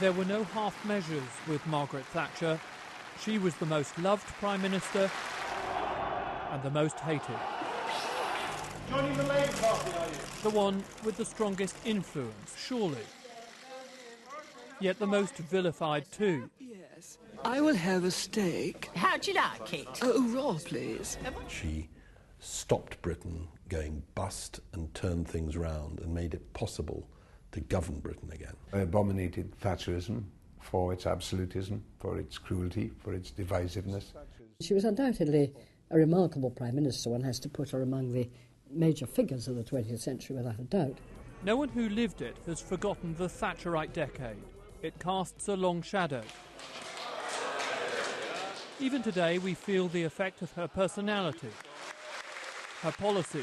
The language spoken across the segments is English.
There were no half measures with Margaret Thatcher. She was the most loved Prime Minister and the most hated. Joining the Labour Party, are you? The one with the strongest influence, surely. Yet the most vilified too. Yes, I will have a steak. How'd you like it? Oh, raw, please. She stopped Britain going bust and turned things round and made it possible to govern Britain again. I abominated Thatcherism for its absolutism, for its cruelty, for its divisiveness. She was undoubtedly a remarkable Prime Minister. One has to put her among the major figures of the 20th century without a doubt. No one who lived it has forgotten the Thatcherite decade. It casts a long shadow. Even today we feel the effect of her personality, her policies,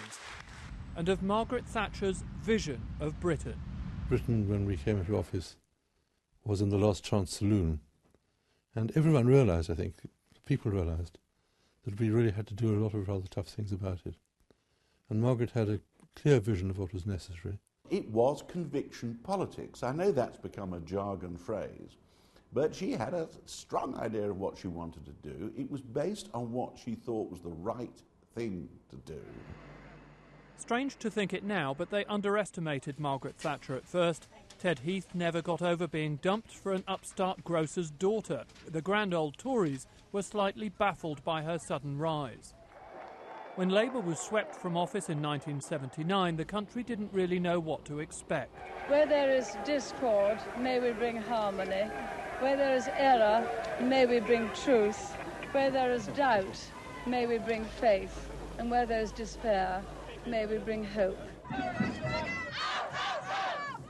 and of Margaret Thatcher's vision of Britain. Britain, when we came into office, was in the last chance saloon. And everyone realised, I think, people realised, that we really had to do a lot of rather tough things about it. And Margaret had a clear vision of what was necessary. It was conviction politics. I know that's become a jargon phrase, but she had a strong idea of what she wanted to do. It was based on what she thought was the right thing to do. Strange to think it now, but they underestimated Margaret Thatcher at first. Ted Heath never got over being dumped for an upstart grocer's daughter. The grand old Tories were slightly baffled by her sudden rise. When Labour was swept from office in 1979, the country didn't really know what to expect. Where there is discord, may we bring harmony. Where there is error, may we bring truth. Where there is doubt, may we bring faith. And where there is despair, may we bring hope.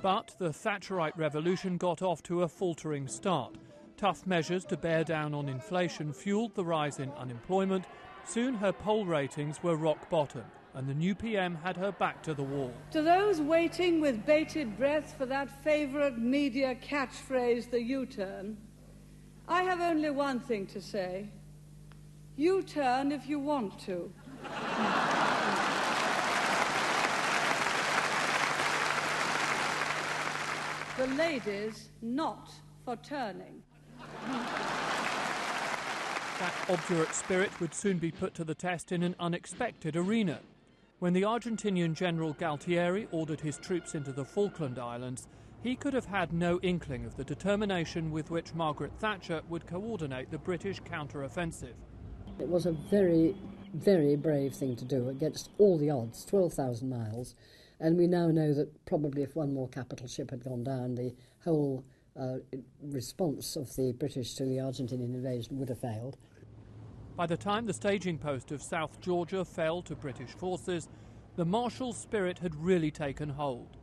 But the Thatcherite revolution got off to a faltering start. Tough measures to bear down on inflation fuelled the rise in unemployment. Soon her poll ratings were rock bottom, and the new PM had her back to the wall. To those waiting with bated breath for that favourite media catchphrase, the U-turn, I have only one thing to say. U-turn if you want to. The ladies not for turning. That obdurate spirit would soon be put to the test in an unexpected arena. When the Argentinian General Galtieri ordered his troops into the Falkland Islands, he could have had no inkling of the determination with which Margaret Thatcher would coordinate the British counter-offensive. It was a very, very brave thing to do against all the odds, 12,000 miles. And we now know that probably if one more capital ship had gone down, the whole response of the British to the Argentinian invasion would have failed. By the time the staging post of South Georgia fell to British forces, the martial spirit had really taken hold.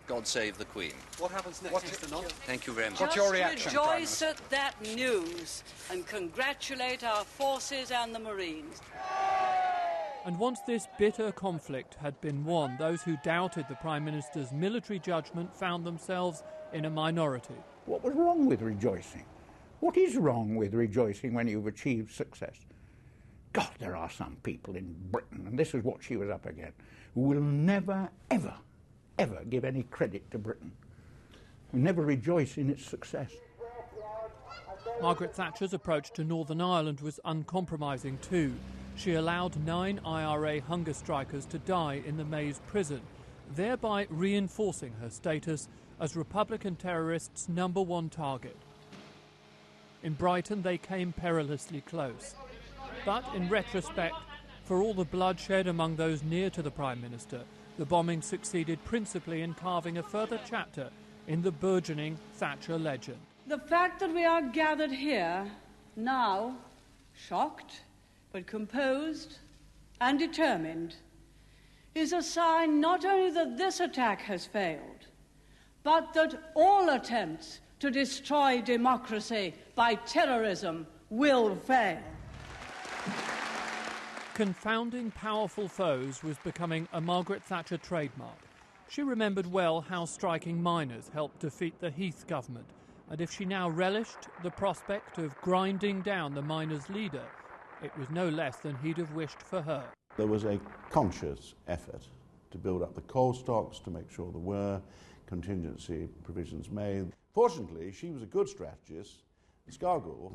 God save the Queen. What happens next, Mr. Nott? Thank you very much. What's your reaction, Rejoice at that news and congratulate our forces and the Marines. And once this bitter conflict had been won, those who doubted the Prime Minister's military judgment found themselves in a minority. What was wrong with rejoicing? What is wrong with rejoicing when you've achieved success? God, there are some people in Britain, and this is what she was up against, who will never, ever, ever give any credit to Britain, who never rejoice in its success. Margaret Thatcher's approach to Northern Ireland was uncompromising too. She allowed 9 IRA hunger strikers to die in the Maze prison, thereby reinforcing her status as Republican terrorists' #1 target. In Brighton, they came perilously close. But in retrospect, for all the bloodshed among those near to the Prime Minister, the bombing succeeded principally in carving a further chapter in the burgeoning Thatcher legend. The fact that we are gathered here now, shocked, but composed and determined, is a sign not only that this attack has failed, but that all attempts to destroy democracy by terrorism will fail. Confounding powerful foes was becoming a Margaret Thatcher trademark. She remembered well how striking miners helped defeat the Heath government, and if she now relished the prospect of grinding down the miners' leader, it was no less than he'd have wished for her. There was a conscious effort to build up the coal stocks, to make sure there were contingency provisions made. Fortunately, she was a good strategist. Scargill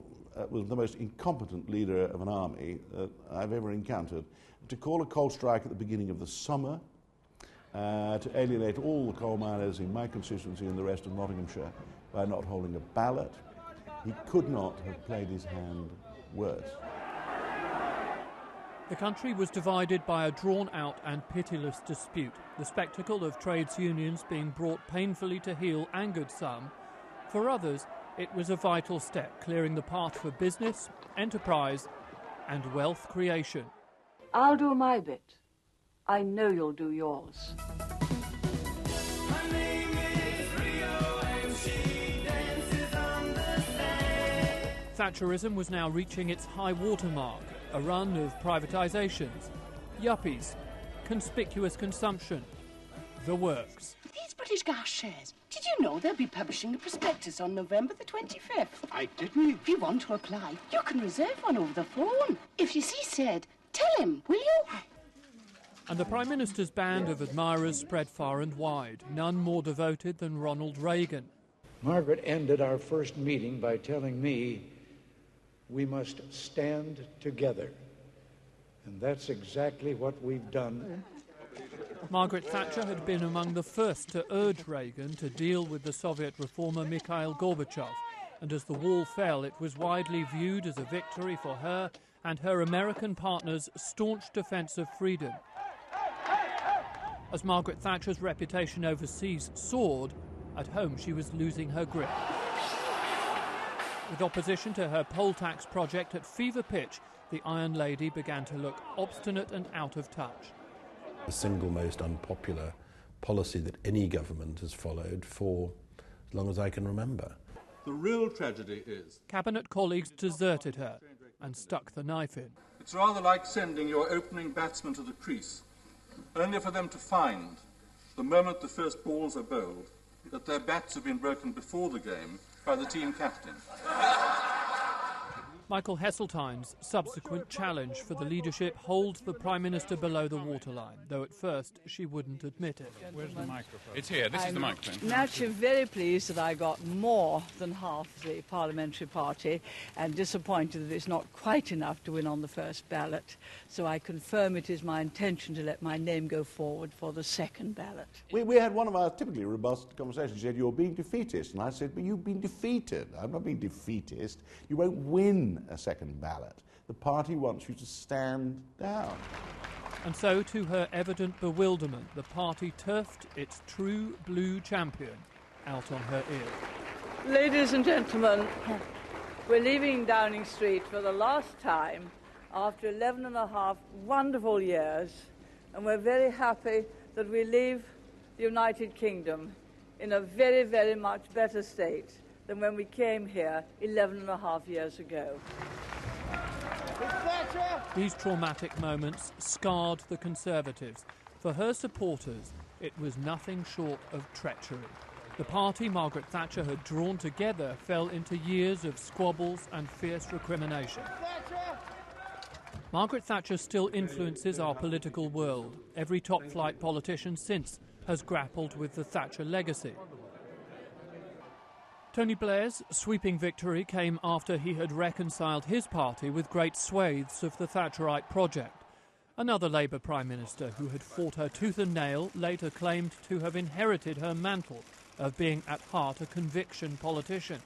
was the most incompetent leader of an army that I've ever encountered. To call a coal strike at the beginning of the summer, to alienate all the coal miners in my constituency and the rest of Nottinghamshire by not holding a ballot, he could not have played his hand worse. The country was divided by a drawn-out and pitiless dispute. The spectacle of trades unions being brought painfully to heel angered some. For others, it was a vital step, clearing the path for business, enterprise and wealth creation. I'll do my bit. I know you'll do yours. My name is Rio and she dances on the sand. Thatcherism was now reaching its high water mark, a run of privatisations, yuppies, conspicuous consumption, the works. These British Gas shares, did you know they'll be publishing a prospectus on November the 25th? I didn't. If you want to apply, you can reserve one over the phone. If you see Sid, tell him, will you? And the Prime Minister's band of admirers spread far and wide, none more devoted than Ronald Reagan. Margaret ended our first meeting by telling me we must stand together. And that's exactly what we've done. Margaret Thatcher had been among the first to urge Reagan to deal with the Soviet reformer Mikhail Gorbachev, and as the wall fell, it was widely viewed as a victory for her and her American partners' staunch defence of freedom. As Margaret Thatcher's reputation overseas soared, at home she was losing her grip. With opposition to her poll tax project at fever pitch, the Iron Lady began to look obstinate and out of touch. The single most unpopular policy that any government has followed for as long as I can remember. The real tragedy is Cabinet colleagues deserted her and stuck the knife in. it's rather like sending your opening batsman to the crease, only for them to find, the moment the first balls are bowled, that their bats have been broken before the game by the team captain. Michael Heseltine's subsequent challenge for the leadership holds the Prime Minister below the waterline, though at first she wouldn't admit it. Where's the microphone? It's here. This is the microphone. Naturally very pleased that I got more than half the parliamentary party and disappointed that it's not quite enough to win on the first ballot. So I confirm it is my intention to let my name go forward for the second ballot. We had one of our typically robust conversations. She said, "You're being defeatist." And I said, "But you've been defeated. I'm not being defeatist. You won't win a second ballot. The party wants you to stand down." And so, to her evident bewilderment, the party turfed its true blue champion out on her ear. Ladies and gentlemen, we're leaving Downing Street for the last time after 11 and a half wonderful years, and we're very happy that we leave the United Kingdom in a very, very much better state than when we came here 11 and a half years ago. These traumatic moments scarred the Conservatives. For her supporters, it was nothing short of treachery. The party Margaret Thatcher had drawn together fell into years of squabbles and fierce recrimination. Margaret Thatcher still influences our political world. Every top-flight politician since has grappled with the Thatcher legacy. Tony Blair's sweeping victory came after he had reconciled his party with great swathes of the Thatcherite project. Another Labour Prime Minister who had fought her tooth and nail later claimed to have inherited her mantle of being at heart a conviction politician.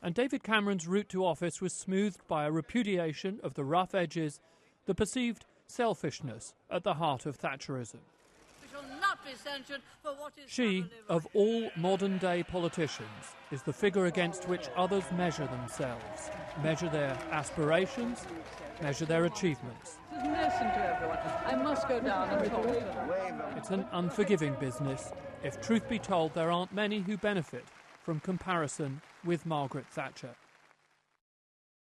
And David Cameron's route to office was smoothed by a repudiation of the rough edges, the perceived selfishness at the heart of Thatcherism. She, of all modern-day politicians, is the figure against which others measure themselves, measure their aspirations, measure their achievements. Listen to everyone. I must go down and talk to them. It's an unforgiving business. If truth be told, there aren't many who benefit from comparison with Margaret Thatcher.